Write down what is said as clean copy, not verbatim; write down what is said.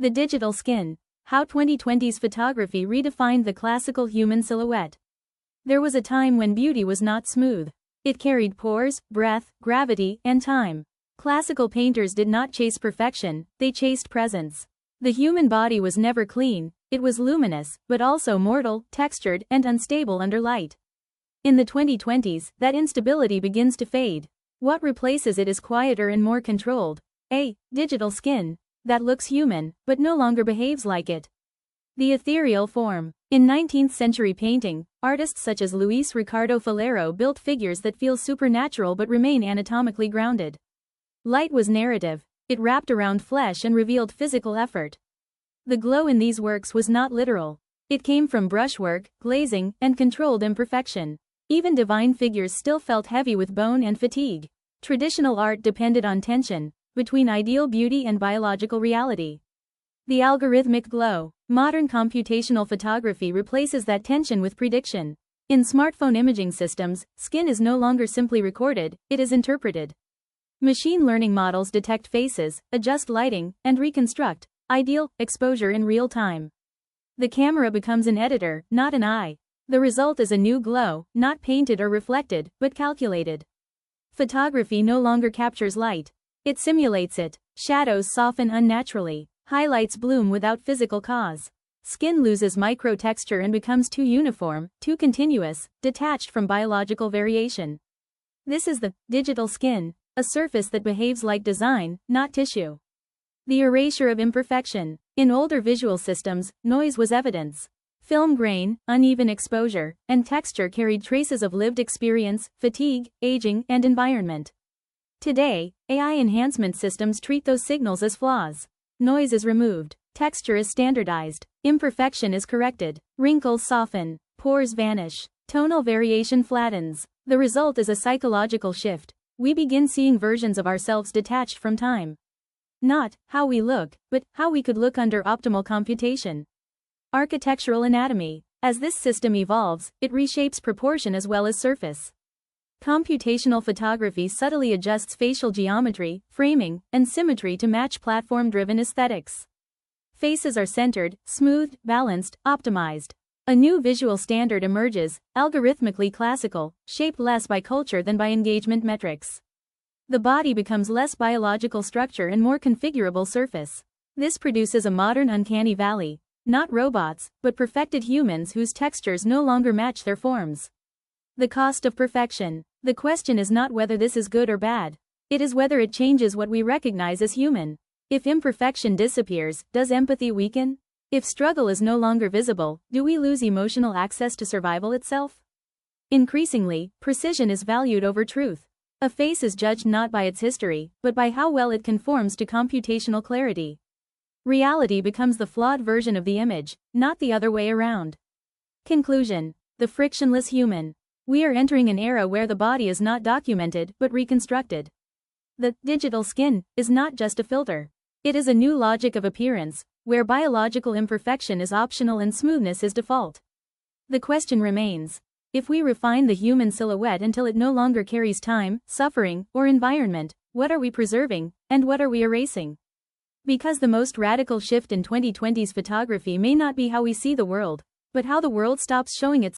The digital skin. How 2020's photography redefined the classical human silhouette. There was a time when beauty was not smooth. It carried pores, breath, gravity, and time. Classical painters did not chase perfection, they chased presence. The human body was never clean, it was luminous, but also mortal, textured, and unstable under light. In the 2020s, that instability begins to fade. What replaces it is quieter and more controlled. A digital skin that looks human, but no longer behaves like it. The ethereal form. In 19th-century painting, artists such as Luis Ricardo Falero built figures that feel supernatural but remain anatomically grounded. Light was narrative. It wrapped around flesh and revealed physical effort. The glow in these works was not literal. It came from brushwork, glazing, and controlled imperfection. Even divine figures still felt heavy with bone and fatigue. Traditional art depended on tension between ideal beauty and biological reality. The algorithmic glow. Modern computational photography replaces that tension with prediction. In smartphone imaging systems, skin is no longer simply recorded, it is interpreted. Machine learning models detect faces, adjust lighting, and reconstruct ideal exposure in real time. The camera becomes an editor, not an eye. The result is a new glow, not painted or reflected, but calculated. Photography no longer captures light. It simulates it. Shadows soften unnaturally. Highlights bloom without physical cause. Skin loses micro-texture and becomes too uniform, too continuous, detached from biological variation. This is the digital skin, a surface that behaves like design, not tissue. The erasure of imperfection. In older visual systems, noise was evidence. Film grain, uneven exposure, and texture carried traces of lived experience, fatigue, aging, and environment. Today, AI enhancement systems treat those signals as flaws. Noise is removed, texture is standardized, imperfection is corrected, wrinkles soften, pores vanish, tonal variation flattens. The result is a psychological shift. We begin seeing versions of ourselves detached from time. Not how we look, but how we could look under optimal computation. Architectural anatomy. As this system evolves, it reshapes proportion as well as surface. Computational photography subtly adjusts facial geometry, framing, and symmetry to match platform-driven aesthetics. Faces are centered, smoothed, balanced, optimized. A new visual standard emerges, algorithmically classical, shaped less by culture than by engagement metrics. The body becomes less biological structure and more configurable surface. This produces a modern uncanny valley. Not robots, but perfected humans whose textures no longer match their forms. The cost of perfection. The question is not whether this is good or bad. It is whether it changes what we recognize as human. If imperfection disappears, does empathy weaken? If struggle is no longer visible, do we lose emotional access to survival itself? Increasingly, precision is valued over truth. A face is judged not by its history, but by how well it conforms to computational clarity. Reality becomes the flawed version of the image, not the other way around. Conclusion. The frictionless human. We are entering an era where the body is not documented but reconstructed. The digital skin is not just a filter. It is a new logic of appearance, where biological imperfection is optional and smoothness is default. The question remains: if we refine the human silhouette until it no longer carries time, suffering, or environment, what are we preserving, and what are we erasing? Because the most radical shift in 2020's photography may not be how we see the world, but how the world stops showing itself.